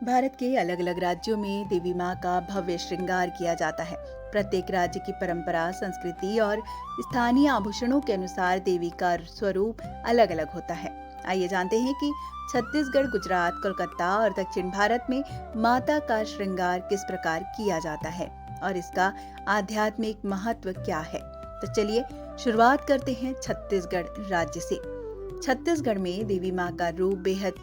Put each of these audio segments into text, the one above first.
भारत के अलग अलग राज्यों में देवी माँ का भव्य श्रृंगार किया जाता है। प्रत्येक राज्य की परंपरा, संस्कृति और स्थानीय आभूषणों के अनुसार देवी का स्वरूप अलग अलग होता है। आइए जानते हैं कि छत्तीसगढ़, गुजरात, कोलकाता और दक्षिण भारत में माता का श्रृंगार किस प्रकार किया जाता है और इसका आध्यात्मिक महत्व क्या है। तो चलिए शुरुआत करते हैं छत्तीसगढ़ राज्य से। छत्तीसगढ़ में देवी माँ का रूप बेहद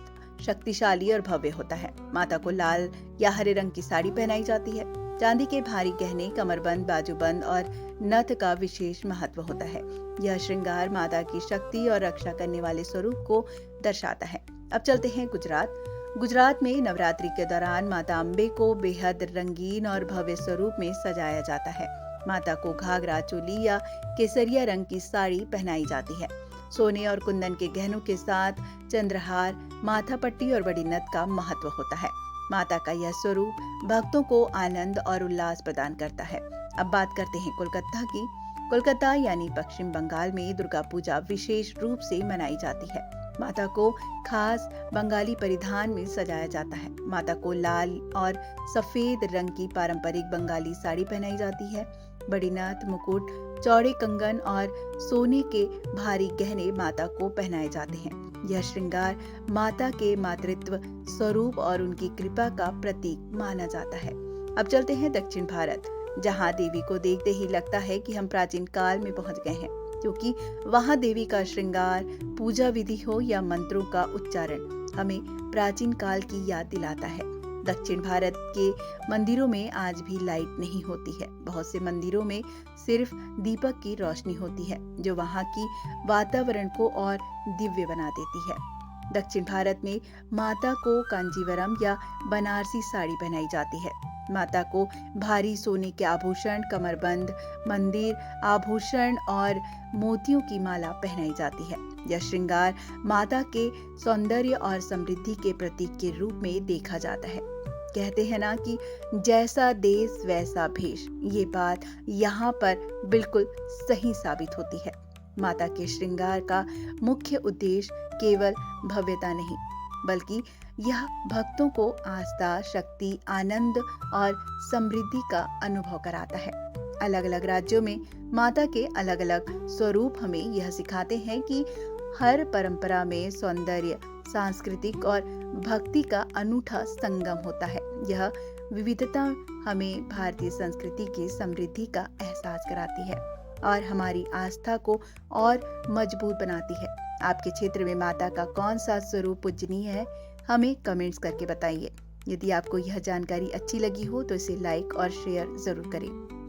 शक्तिशाली और भव्य होता है। माता को लाल या हरे रंग की साड़ी पहनाई जाती है। चांदी के भारी गहने, कमरबंद, बाजूबंद और नथ का विशेष महत्व होता है। यह श्रृंगार माता की शक्ति और रक्षा करने वाले स्वरूप को दर्शाता है। अब चलते हैं गुजरात। गुजरात में नवरात्रि के दौरान माता अम्बे को बेहद रंगीन और भव्य स्वरूप में सजाया जाता है। माता को घाघरा चोली या केसरिया रंग की साड़ी पहनाई जाती है। सोने और कुंदन के गहनों के साथ चंद्रहार, माथा पट्टी और बड़ी नथ का महत्व होता है। माता का यह स्वरूप भक्तों को आनंद और उल्लास प्रदान करता है। अब बात करते हैं कोलकाता की। कोलकाता यानी पश्चिम बंगाल में दुर्गा पूजा विशेष रूप से मनाई जाती है। माता को खास बंगाली परिधान में सजाया जाता है। माता को लाल और सफेद रंग की पारंपरिक बंगाली साड़ी पहनाई जाती है। बड़ी नथ, मुकुट, चौड़े कंगन और सोने के भारी गहने माता को पहनाए जाते हैं। यह श्रृंगार माता के मातृत्व, स्वरूप और उनकी कृपा का प्रतीक माना जाता है। अब चलते हैं दक्षिण भारत, जहां देवी को देखते ही लगता है कि हम प्राचीन काल में पहुंच गए हैं, क्योंकि वहां देवी का श्रृंगार, पूजा विधि हो या मंत्रों का उच्चारण हमें प्राचीन काल की याद दिलाता है। दक्षिण भारत के मंदिरों में आज भी लाइट नहीं होती है। बहुत से मंदिरों में सिर्फ दीपक की रोशनी होती है, जो वहां की वातावरण को और दिव्य बना देती है। दक्षिण भारत में माता को कांजीवरम या बनारसी साड़ी पहनाई जाती है। माता को भारी सोने के आभूषण, कमरबंद, मंदिर आभूषण और मोतियों की माला पहनाई जाती है। यह श्रृंगार माता के सौंदर्य और समृद्धि के प्रतीक के रूप में देखा जाता है। कहते हैं ना कि जैसा देश वैसा भेष। ये बात यहाँ पर बिल्कुल सही साबित होती है। माता के श्रृंगार का मुख्य उद्देश्य केवल भव्यता नहीं, बल्कि यह भक्तों को आस्था, शक्ति, आनंद और समृद्धि का अनुभव कराता है। अलग अलग राज्यों में माता के अलग अलग स्वरूप हमें यह सिखाते हैं कि हर परंपरा में सौंदर्य, सांस्कृतिक और भक्ति का अनूठा संगम होता है। यह विविधता हमें भारतीय संस्कृति की समृद्धि का एहसास कराती है और हमारी आस्था को और मजबूत बनाती है। आपके क्षेत्र में माता का कौन सा स्वरूप पूजनीय है, हमें कमेंट्स करके बताइए। यदि आपको यह जानकारी अच्छी लगी हो तो इसे लाइक और शेयर जरूर करें।